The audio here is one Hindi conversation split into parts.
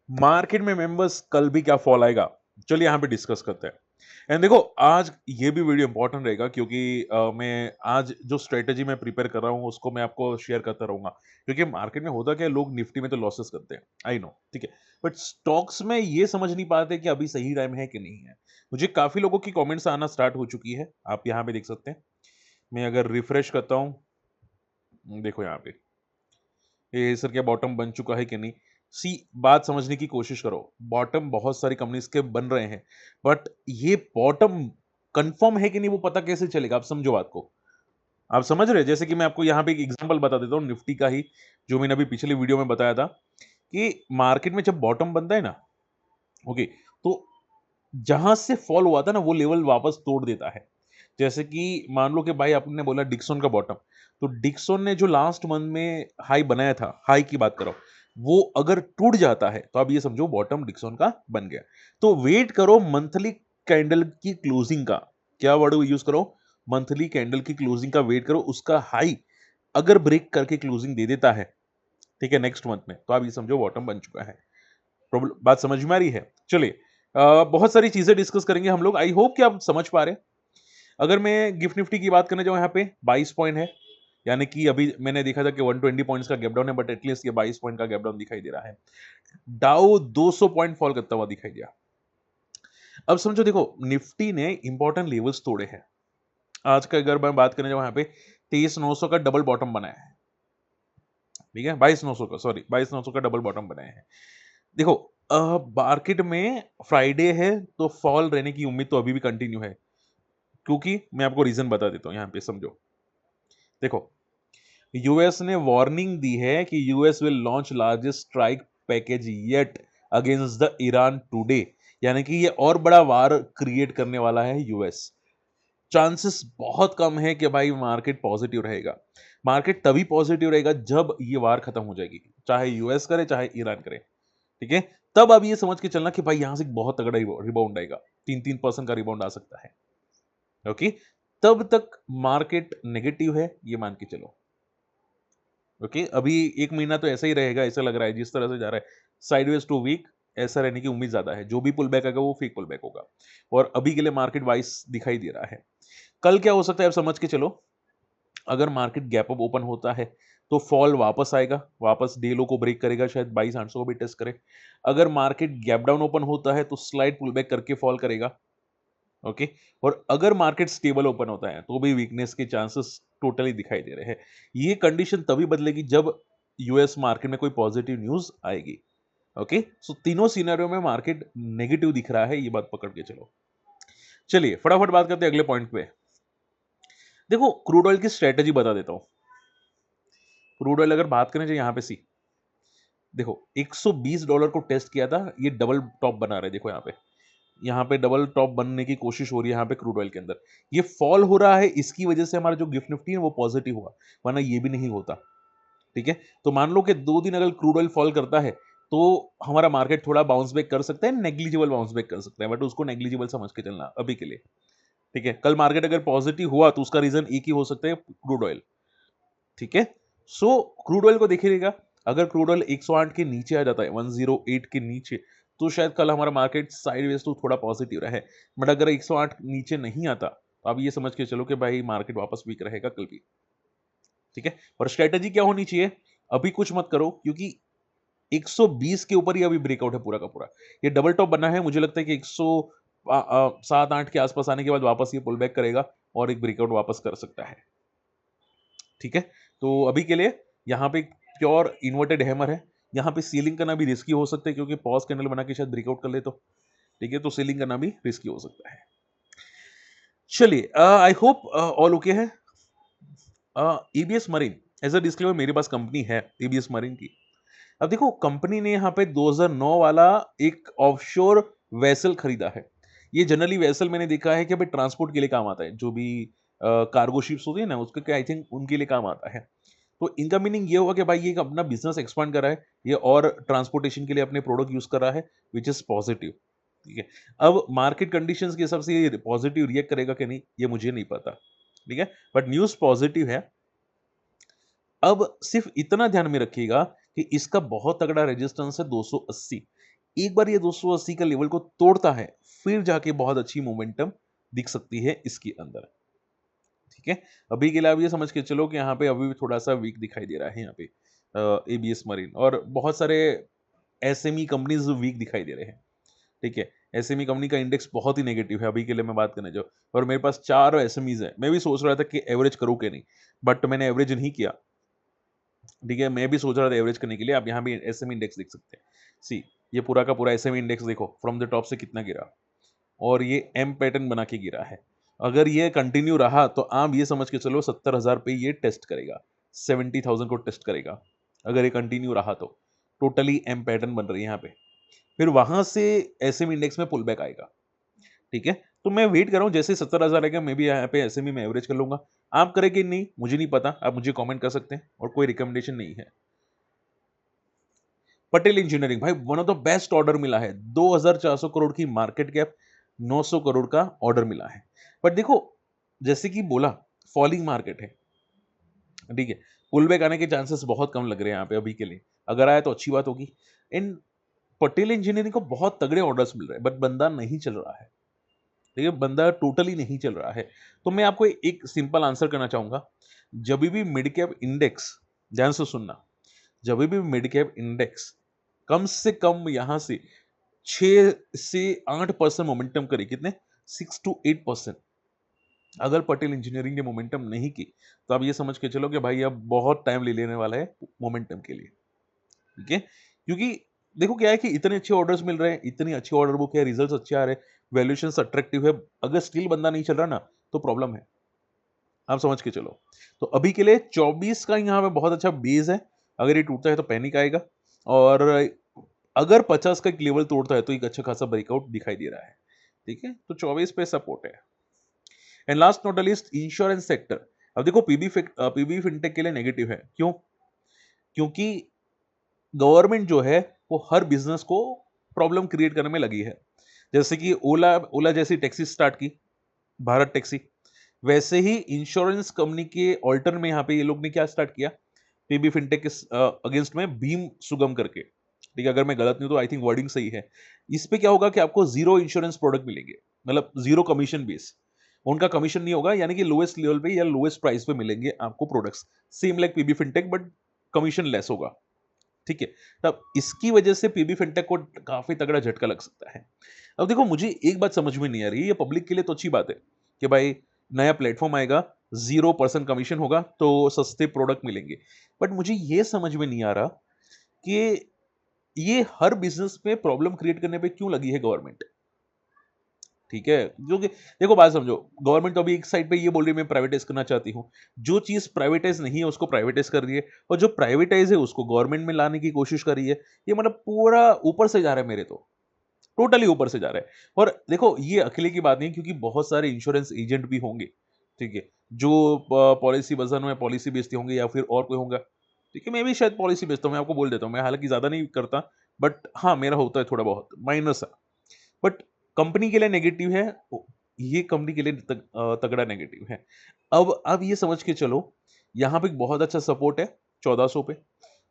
मार्केट में मेंबर्स कल भी क्या फॉल आएगा, चलिए यहाँ पे डिस्कस करते हैं। एंड देखो, आज ये भी वीडियो इंपॉर्टेंट रहेगा क्योंकि मैं आज जो स्ट्रेटेजी मैं प्रिपेयर कर रहा हूँ उसको मैं आपको शेयर करता रहूंगा। क्योंकि मार्केट में होता क्या है, लोग निफ्टी में तो लॉसेस करते हैं, आई नो, ठीक है। बट स्टॉक्स में ये समझ नहीं पाते कि अभी सही टाइम है कि नहीं है। मुझे काफी लोगों की कमेंट्स आना स्टार्ट हो चुकी है, आप यहाँ पे देख सकते हैं। मैं अगर रिफ्रेश करता हूँ, देखो यहाँ पे ये सर क्या बॉटम बन चुका है कि नहीं। सी, बात समझने की कोशिश करो। बॉटम बहुत सारी कंपनीज के बन रहे हैं, बट ये बॉटम कंफर्म है कि नहीं वो पता कैसे चलेगा, आप समझो बात को। आप समझ रहे हैं? जैसे कि मैं आपको यहाँ पे एक एग्जांपल बता देता हूँ निफ्टी का ही, जो मैंने अभी पिछले वीडियो में बताया था कि मार्केट में जब बॉटम बनता है ना, ओके, तो जहां से फॉल हुआ था ना वो लेवल वापस तोड़ देता है। जैसे कि मान लो कि भाई आपने बोला डिक्सन का बॉटम, तो डिक्सन ने जो लास्ट मंथ में हाई बनाया था, हाई की बात करो, वो अगर टूट जाता है तो आप ये समझो बॉटम डिक्सन का बन गया। तो वेट करो मंथली कैंडल की क्लोजिंग का। क्या वर्ड यूज करो? मंथली कैंडल की क्लोजिंग का वेट करो, उसका हाई अगर ब्रेक करके क्लोजिंग दे देता है, ठीक है, नेक्स्ट मंथ में, तो आप ये समझो बॉटम बन चुका है। प्रॉब्लम, बात समझ में आ रही है? चलिए, बहुत सारी चीजें डिस्कस करेंगे हम लोग, आई होप कि आप समझ पा रहे हैं। अगर मैं गिफ्ट निफ्टी की बात करने जाऊं, यहाँ पे 22 पॉइंट है, यानी कि अभी मैंने देखा था कि 120 पॉइंट्स का गैप डाउन है, बट एटलीस्ट ये 22 पॉइंट का गैप डाउन दिखाई दे रहा है। डाउ 200 पॉइंट फॉल करता हुआ दिखाई दिया। अब समझो, देखो, निफ्टी ने इंपॉर्टेंट लेवल्स तोड़े हैं। आज का अगर मैं बात करने जाऊं, यहाँ पे 23,900 का डबल बॉटम बनाया है, ठीक है, 22,900 का, सॉरी, 22,900 का डबल बॉटम बनाया है। देखो, मार्केट में फ्राइडे है तो फॉल रहने की उम्मीद तो अभी भी कंटिन्यू है, क्योंकि मैं आपको रीजन बता देता हूं, यहां पे समझो। देखो, यूएस ने वार्निंग दी है कि US will launch largest strike package yet against the Iran today, यानी कि ये और बड़ा वार क्रिएट करने वाला है यूएस। चांसेस बहुत कम है कि भाई मार्केट पॉजिटिव रहेगा। मार्केट तभी पॉजिटिव रहेगा जब ये वार खत्म हो जाएगी, चाहे यूएस करे चाहे ईरान करे, ठीक है। तब आप ये समझ के चलना कि भाई यहां से बहुत तगड़ा रिबाउंड आएगा, 3-3% का रिबाउंड आ सकता है, ओके। तब तक मार्केट नेगेटिव है, ये मान के चलो, ओके। अभी एक महीना तो ऐसा ही रहेगा, ऐसा लग रहा है, जिस तरह से जा रहा है साइडवेज टू वीक, ऐसा रहने की उम्मीद ज्यादा है। जो भी पुल बैक आएगा वो फेक पुल बैक होगा, और अभी के लिए मार्केट वाइज दिखाई दे रहा है। कल क्या हो सकता है आप समझ के चलो। अगर मार्केट गैप अप ओपन होता है तो फॉल वापस आएगा, वापस डे लो को ब्रेक करेगा, शायद 22,800 को भी टेस्ट करे। अगर मार्केट गैप डाउन ओपन होता है तो स्लाइड पुल बैक करके फॉल करेगा, ओके। और अगर मार्केट स्टेबल ओपन होता है तो भी वीकनेस के चांसेस टोटली दिखाई दे रहे हैं। ये कंडीशन तभी बदलेगी जब यूएस मार्केट में कोई पॉजिटिव न्यूज आएगी, ओके। सो तीनों सिनेरियो में मार्केट नेगेटिव दिख रहा है, ये बात पकड़ के चलो। चलिए फटाफट बात करते हैं अगले पॉइंट पे। देखो, क्रूड ऑयल की स्ट्रेटेजी बता देता हूं। क्रूड ऑयल अगर बात करें जो यहाँ पे सी, देखो, $120 को टेस्ट किया था, ये डबल टॉप बना रहे, देखो यहाँ पे डबल टॉप बनने की कोशिश हो रही है यहाँ पे क्रूड ऑयल के अंदर। ये फॉल हो रहा है, इसकी वजह से हमारा जो गिफ्ट निफ्टी है वो पॉजिटिव हुआ, वरना ये भी नहीं होता, ठीक है। तो मान लो कि 2 दिन अगर क्रूड ऑयल फॉल करता है तो हमारा मार्केट थोड़ा बाउंस बैक कर सकता है, नेग्लिजिबल बाउंस बैक कर सकता है, बट उसको नेग्लिजिबल समझ के चलना अभी के लिए, ठीक है। कल मार्केट अगर पॉजिटिव हुआ तो उसका रीजन एक ही हो सकता है, क्रूड ऑयल, ठीक है। सो क्रूड ऑयल को देखिएगा, अगर क्रूड ऑयल 108 के नीचे आ जाता है, 108 के नीचे, तो शायद कल हमारा मार्केट साइडवेज तो थोड़ा पॉजिटिव रहे। बट अगर 108 नीचे नहीं आता तो आप ये समझ के चलो कि भाई मार्केट वापस वीक रहेगा कल भी, ठीक है। और स्ट्रेटेजी क्या होनी चाहिए? अभी कुछ मत करो, क्योंकि 120 के ऊपर ही अभी ब्रेकआउट है पूरा का पूरा। ये डबल टॉप बना है, मुझे लगता है कि 107-8 के आसपास आने के बाद वापस ये पुल बैक करेगा और एक ब्रेकआउट वापस कर सकता है, ठीक है। तो अभी के लिए यहाँ पे प्योर इन्वर्टेड हैमर है। यहाँ पे सीलिंग करना भी रिस्की हो सकता है, क्योंकि पॉज कैंडल बना के शायद ब्रेकआउट कर ले तो, ठीक है, तो सीलिंग करना भी रिस्की हो सकता है। चलिए, आई होप ऑल ओके है। EBS marine, as a disclaimer, मेरे पास कंपनी है ईबीएस मरीन की। अब देखो, कंपनी ने यहाँ पे 2009 वाला एक ऑफशोर वेसल खरीदा है। ये जनरली वेसल मैंने देखा है कि भाई ट्रांसपोर्ट के लिए काम आता है, जो भी कार्गो शिप्स होती है ना, उसके आई थिंक उनके लिए काम आता है। तो इनका मीनिंग ये होगा कि भाई ये एक अपना बिजनेस एक्सपांड कर रहा है, ये और ट्रांसपोर्टेशन के लिए अपने प्रोडक्ट यूज कर रहा है, विच इज पॉजिटिव, ठीक है। अब मार्केट कंडीशंस के हिसाब से ये पॉजिटिव रिएक्ट करेगा कि नहीं, ये मुझे नहीं पता, ठीक है, बट न्यूज पॉजिटिव है। अब सिर्फ इतना ध्यान में रखिएगा कि इसका बहुत तगड़ा रेजिस्टेंस है 280। एक बार ये 280 का लेवल को तोड़ता है, फिर जाके बहुत अच्छी मोमेंटम दिख सकती है इसके अंदर। ठीक है, अभी के लिए आप ये समझ के चलो कि यहाँ पे अभी भी थोड़ा सा वीक दिखाई दे रहा है यहाँ पे एबीएस मरीन, और बहुत सारे एसएमई कंपनीज वीक दिखाई दे रहे हैं। ठीक है, एसएमई कंपनी का इंडेक्स बहुत ही नेगेटिव है अभी के लिए मैं बात करने जाऊँ, और मेरे पास 4 एसएमईज है। मैं भी सोच रहा था कि एवरेज करूँ कि नहीं, बट मैंने एवरेज नहीं किया। ठीक है, मैं भी सोच रहा था एवरेज करने के लिए। आप यहाँ भी एसएमई इंडेक्स देख सकते हैं। सी, ये पूरा का पूरा एसएमई इंडेक्स देखो फ्रॉम द टॉप से कितना गिरा, और ये एम पैटर्न बना के गिरा है। अगर ये कंटिन्यू रहा तो आप ये समझ के चलो 70,000 पे ये टेस्ट करेगा, 70,000 को टेस्ट करेगा अगर ये कंटिन्यू रहा तो। टोटली एम पैटर्न बन रही है यहाँ पे, फिर वहां से एसएम इंडेक्स में पुल बैक आएगा। ठीक है, तो मैं वेट कर रहा हूँ, जैसे 70,000 आएगा मैं भी यहाँ पे एसएमई में एवरेज कर लूंगा। आप करें कि नहीं मुझे नहीं पता, आप मुझे कमेंट कर सकते हैं, और कोई रिकमेंडेशन नहीं है। पटेल इंजीनियरिंग भाई one of the best order मिला है, 2,400 करोड़ की मार्केट कैप, 900 करोड़ का ऑर्डर मिला है। बट देखो, जैसे कि बोला, फॉलिंग मार्केट है। ठीक है, पुल बैक आने के चांसेस बहुत कम लग रहे हैं यहाँ पे अभी के लिए। अगर आया तो अच्छी बात होगी। इन पटेल इंजीनियरिंग को बहुत तगड़े ऑर्डर्स मिल रहे हैं, बट बंदा नहीं चल रहा है। ठीक है, बंदा टोटली नहीं चल रहा है। तो मैं आपको एक सिंपल आंसर करना चाहूंगा, जब भी मिड कैप इंडेक्स, ध्यान से सुनना, जब भी मिड कैप इंडेक्स कम से कम यहां से 6 से 8% मोमेंटम करे, कितने, 6 to 8%, अगर पटेल इंजीनियरिंग ने मोमेंटम नहीं की तो आप ये समझ के चलो कि भाई अब बहुत टाइम ले लेने वाला है मोमेंटम के लिए। ठीक है, क्योंकि देखो क्या है कि इतने अच्छे ऑर्डर्स मिल रहे हैं, इतनी अच्छी ऑर्डर बुक है, रिजल्ट्स अच्छे आ रहे हैं, वैल्यूएशन अट्रैक्टिव है, अगर स्टिल बंदा नहीं चल रहा ना तो प्रॉब्लम है। आप समझ के चलो। तो अभी के लिए 24 का यहाँ पे बहुत अच्छा बेस है, अगर ये टूटता है तो पैनिक आएगा, और अगर 50 का एक लेवल तोड़ता है तो एक अच्छा खासा ब्रेकआउट दिखाई दे रहा है। ठीक है, तो 24 पे सपोर्ट है। And last not the least, insurance sector. अब देखो पीबी फिनटेक के लिए नेगेटिव है, क्यों? क्योंकि गवर्नमेंट जो है वो हर बिजनेस को प्रॉब्लम क्रिएट करने में लगी है। जैसे कि ओला ओला जैसी टैक्सी स्टार्ट की, भारत टैक्सी, वैसे ही इंश्योरेंस कंपनी के ऑल्टर में यहाँ पे ये लोग ने क्या स्टार्ट किया, पीबी फिनटेक के अगेंस्ट में भीम सुगम करके। ठीक है, अगर मैं गलत नहीं हूं तो आई थिंक वर्डिंग सही है। इस पे क्या होगा कि आपको जीरो इंश्योरेंस प्रोडक्ट मिलेंगे, मतलब जीरो कमीशन बेस, उनका कमीशन नहीं होगा, यानी कि लोएस्ट लेवल पे या लोएस्ट प्राइस पे मिलेंगे आपको products, same like PB fintech, but commission less होगा। ठीक है, तब इसकी वजह से पीबी फिनटेक को काफी तगड़ा झटका लग सकता है। अब देखो, मुझे एक बात समझ में नहीं आ रही, ये पब्लिक के लिए तो अच्छी बात है कि भाई नया प्लेटफॉर्म आएगा, 0% कमीशन होगा तो सस्ते प्रोडक्ट मिलेंगे, बट मुझे ये समझ में नहीं आ रहा कि ये हर बिजनेस में प्रॉब्लम क्रिएट करने पे क्यों लगी है गवर्नमेंट। ठीक है, जो कि देखो बात समझो, गवर्नमेंट तो अभी एक साइड पे ये बोल रही है मैं प्राइवेटाइज करना चाहती हूँ, जो चीज प्राइवेटाइज नहीं है उसको प्राइवेटाइज कर रही है, और जो प्राइवेटाइज है उसको गवर्नमेंट में लाने की कोशिश कर रही है। ये मतलब पूरा ऊपर से जा रहा है, मेरे तो टोटली ऊपर से जा रहा है। और देखो, ये अकेले की बात नहीं, क्योंकि बहुत सारे इंश्योरेंस एजेंट भी होंगे, ठीक है, जो पॉलिसी बाजार में पॉलिसी बेचते होंगे, या फिर और कोई होगा। ठीक है, मैं भी शायद पॉलिसी बेचता हूँ, मैं आपको बोल देता हूँ, मैं हालांकि ज्यादा नहीं करता, बट हाँ मेरा होता है थोड़ा बहुत माइनर सा। बट कंपनी के लिए नेगेटिव है, ये कंपनी के लिए तगड़ा नेगेटिव है। अब ये समझ के चलो, यहाँ पे एक बहुत अच्छा सपोर्ट है 1400 पे,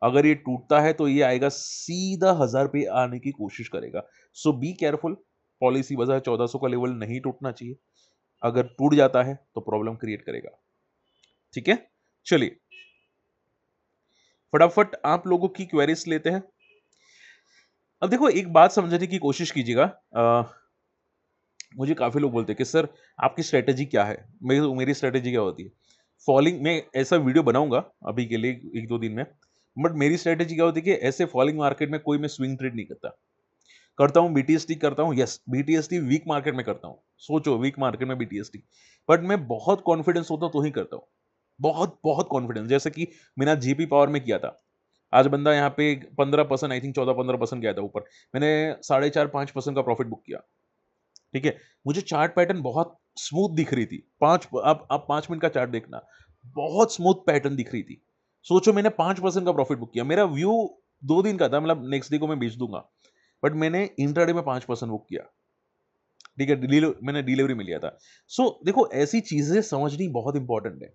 अगर ये टूटता है तो ये आएगा सीधा 1000 पे आने की कोशिश करेगा। सो बी केयरफुल, पॉलिसी बाजार 1400 का लेवल नहीं टूटना चाहिए, अगर टूट जाता है तो प्रॉब्लम क्रिएट करेगा। ठीक है, चलिए फटाफट आप लोगों की क्वेरीज लेते हैं। अब देखो, एक बात समझने की कोशिश कीजिएगा, मुझे काफी लोग बोलते हैं कि सर आपकी स्ट्रेटेजी क्या है। मेरी स्ट्रेटेजी क्या होती है, फॉलिंग में ऐसा वीडियो बनाऊंगा अभी के लिए 1-2 दिन में, बट मेरी स्ट्रेटेजी क्या होती है कि ऐसे फॉलिंग मार्केट में कोई मैं स्विंग ट्रेड नहीं करता। करता हूं बीटीएसटी करता हूं, यस बीटीएसटी वीक मार्केट में करता हूं, सोचो वीक मार्केट में बीटीएसटी, बट मैं बहुत कॉन्फिडेंस होता हूं तो ही करता हूं, बहुत बहुत कॉन्फिडेंस। जैसे कि मैंने जीपी पावर में किया था, आज बंदा यहाँ पे 15%, आई थिंक 14-15% गया था ऊपर, मैंने 4.5-5% का प्रॉफिट बुक किया। ठीक है, मुझे चार्ट पैटर्न बहुत स्मूथ दिख रही थी, आप 5 मिनट का चार्ट देखना, बहुत स्मूथ पैटर्न दिख रही थी। सोचो मैंने 5% का प्रॉफिट बुक किया, मेरा व्यू 2 दिन का था, मतलब नेक्स्ट डे को मैं बेच दूंगा, बट मैंने इंट्राडे में 5% बुक किया। ठीक है, मैंने डिलीवरी में लिया था। सो देखो, ऐसी चीजें समझनी बहुत इंपॉर्टेंट है।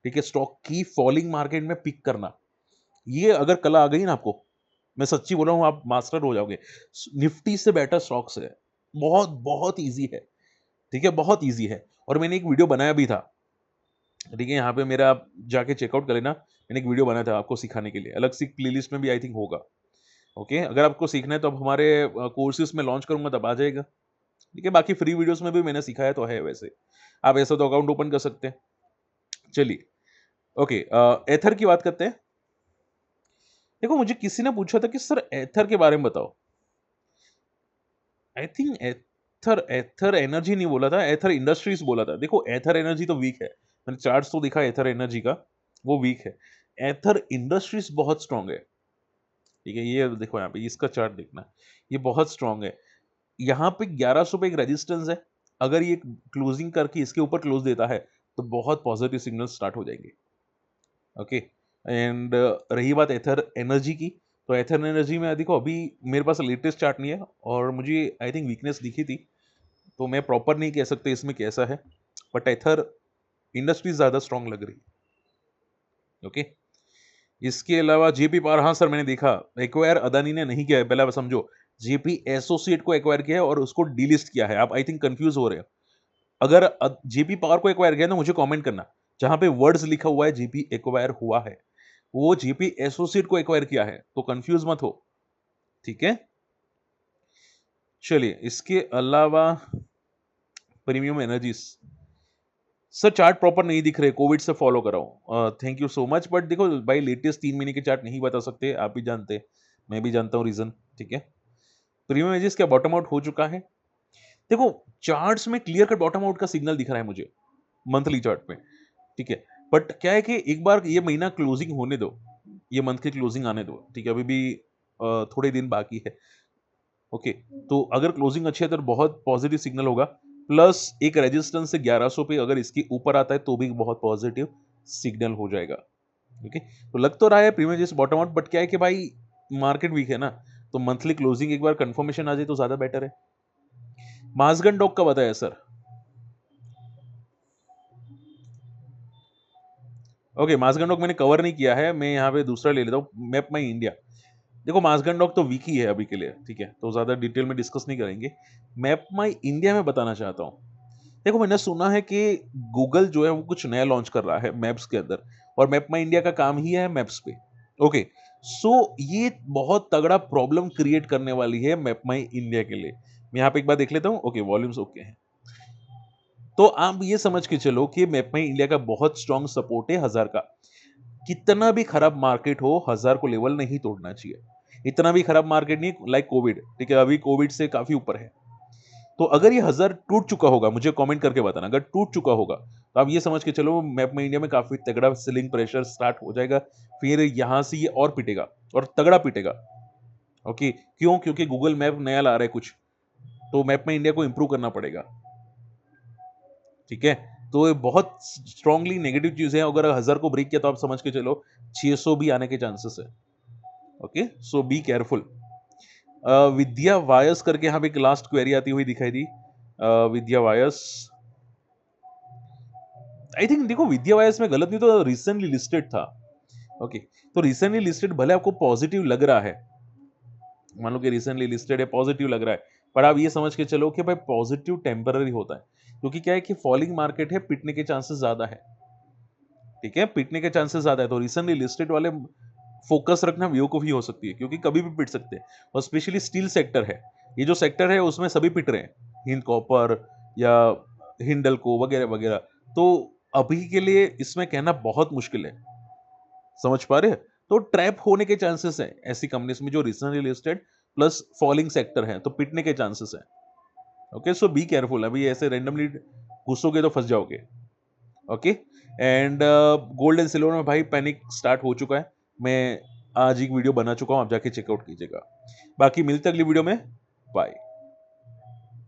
ठीक है, स्टॉक की फॉलिंग मार्केट में पिक करना, ये अगर कल आ गई ना आपको, मैं सच्ची बोल रहा हूँ, आप मास्टर हो जाओगे। निफ्टी से बेटर स्टॉक्स है, बहुत बहुत ईजी है, ठीक है, बहुत ईजी है। और मैंने एक वीडियो बनाया भी था, ठीक है, यहाँ पे मेरा आप जाके चेकआउट कर लेना। मैंने एक वीडियो बनाया था आपको सिखाने के लिए, अलग से प्लेलिस्ट में भी आई थिंक होगा। ओके, अगर आपको सीखना है तो अब हमारे कोर्सेज में लॉन्च करूंगा तब आ जाएगा, ठीक है। बाकी फ्री वीडियोस में भी मैंने सिखाया तो है, वैसे आप ऐसा तो अकाउंट ओपन कर सकते हैं। चलिए, ओके, एथर की बात करते हैं। देखो, मुझे किसी ने पूछा था कि सर एथर के बारे में बताओ। I think ether ether energy नहीं बोला था, एथर इंडस्ट्रीज बोला था। देखो, एथर एनर्जी तो वीक है, मैंने चार्ट्स तो दिखा एथर एनर्जी का, वो वीक है। एथर इंडस्ट्रीज बहुत स्ट्रांग है, ठीक है। ये देखो, यहाँ पे इसका चार्ट देखना, ये बहुत स्ट्रांग है। यहाँ पे 1100 पे एक रेजिस्टेंस है, अगर ये क्लोजिंग करके इसके ऊपर क्लोज देता है तो बहुत पॉजिटिव सिग्नल स्टार्ट हो जाएंगे। ओके, एंड रही बात एथर एनर्जी की, तो एथर एनर्जी में देखो, अभी मेरे पास लेटेस्ट चार्ट नहीं है और मुझे आई थिंक वीकनेस दिखी थी, तो मैं प्रॉपर नहीं कह सकते इसमें कैसा है, बट एथर इंडस्ट्री ज्यादा स्ट्रांग लग रही है। ओके, इसके अलावा जेपी पावर, हाँ सर मैंने देखा, एक्वायर अदानी ने नहीं किया है, पहले आप समझो। जेपी एसोसिएट को एक्वायर किया है और उसको डीलिस्ट किया है। आप आई थिंक कंफ्यूज हो रहे हो। अगर जेपी पावर को एक्वायर किया तो मुझे कमेंट करना, जहां पे वर्ड्स लिखा हुआ है जेपी एक्वायर हुआ है, वो जेपी एसोसिएट को एक्वायर किया है, तो कंफ्यूज मत हो, ठीक है। चलिए, इसके अलावा premium energies, sir chart proper नहीं दिख रहे, कोविड से फॉलो कराओ, thank you so much. But देखो भाई, लेटेस्ट 3 महीने के चार्ट नहीं बता सकते, आप भी जानते, मैं भी जानता हूं रीजन, ठीक है। प्रीमियम एनर्जीज क्या बॉटम आउट हो चुका है? देखो, चार्ट्स में क्लियर कट बॉटम आउट का सिग्नल दिख रहा है मुझे, मंथली चार्ट में, ठीक है। बट क्या है कि एक बार ये महीना क्लोजिंग होने दो, ये मंथ की क्लोजिंग आने दो, ठीक है, अभी भी थोड़े दिन बाकी है। ओके, तो अगर क्लोजिंग अच्छी है तो बहुत पॉजिटिव सिग्नल होगा, प्लस एक रेजिस्टेंस से 1100 पे अगर इसके ऊपर आता है तो भी बहुत पॉजिटिव सिग्नल हो जाएगा। ओके, तो लग तो रहा है प्रीमियम जैसे बॉटम आउट, बट क्या है कि भाई मार्केट वीक है ना, तो मंथली क्लोजिंग एक बार कंफर्मेशन आ जाए तो ज्यादा बेटर है। मासगन डॉग का बताया सर। ओके, मासगन डॉग मैंने कवर नहीं किया है, मैं यहाँ पे दूसरा ले लेता हूँ, मैप माई इंडिया। देखो, मासगन डॉग तो वीक ही है अभी के लिए, ठीक है, तो ज्यादा डिटेल में डिस्कस नहीं करेंगे। मैप माई इंडिया में बताना चाहता हूँ। देखो, मैंने सुना है कि गूगल जो है वो कुछ नया लॉन्च कर रहा है मैप्स के अंदर, और मैप माई इंडिया का काम ही है मैप्स पे। ओके, सो ये बहुत तगड़ा प्रॉब्लम क्रिएट करने वाली है मैप माई इंडिया के लिए। मैं यहाँ पे एक बार देख लेता हूँ। ओके, वॉल्यूम्स ओके हैं, तो आप ये समझ के चलो कि मैप माई इंडिया का बहुत स्ट्रॉन्ग सपोर्ट है 1000 का। कितना भी खराब मार्केट हो, 1000 को लेवल नहीं तोड़ना चाहिए। इतना भी खराब मार्केट नहीं लाइक कोविड, ठीक है, अभी कोविड से काफी ऊपर है। तो अगर ये 1000 टूट चुका होगा, मुझे कमेंट करके बताना, अगर टूट चुका होगा तो आप ये समझ के चलो मैप में इंडिया में काफी तगड़ा सेलिंग प्रेशर स्टार्ट हो जाएगा, फिर यहां से ये और पिटेगा, और तगड़ा पिटेगा। ओके, क्यों? क्योंकि गूगल मैप नया ला रहा है कुछ, तो मैप में इंडिया को इंप्रूव करना पड़ेगा, ठीक है। तो ये बहुत स्ट्रांगली नेगेटिव चीज है, अगर 1000 को ब्रेक किया तो आप समझ के चलो 600 भी आने के चांसेस है। Okay, so be careful. विद्या वायस करके यहाँ पे एक लास्ट क्वेरी आती हुई दिखाई दी। विद्या वायस, आई थिंक देखो, विद्या वायस में गलत नहीं तो रिसेंटली लिस्टेड था। ओके, तो रिसेंटली लिस्टेड भले आपको पॉजिटिव लग रहा है, मान लो कि रिसेंटली लिस्टेड है, पॉजिटिव लग रहा है, पर आप ये समझ के चलो कि भाई पॉजिटिव टेम्पररी होता है, क्योंकि क्या है कि फॉलिंग मार्केट है, पिटने के चांसेस ज्यादा है, ठीक है, पिटने के चांसेस ज्यादा है। तो रिसेंटली लिस्टेड वाले फोकस रखना बेवकूफी हो सकती है, क्योंकि कभी भी पिट सकते हैं, और स्पेशली स्टील सेक्टर है, ये जो सेक्टर है उसमें सभी पिट रहे हैं, हिंद कॉपर या हिंडल्को वगैरह वगैरह। तो अभी के लिए इसमें कहना बहुत मुश्किल है, समझ पा रहे हैं? तो ट्रैप होने के चांसेस है ऐसी कंपनीज में जो recently listed plus falling sector है, तो पिटने के चांसेस है। ओके, सो बी केयरफुल, अभी ऐसे रैंडमली घुसोगे तो फंस जाओगे। Okay, and gold and silver में भाई पैनिक स्टार्ट हो चुका है, मैं आज एक वीडियो बना चुका हूं, आप जाके चेकआउट कीजिएगा। बाकी मिलते अगली वीडियो में, बाय।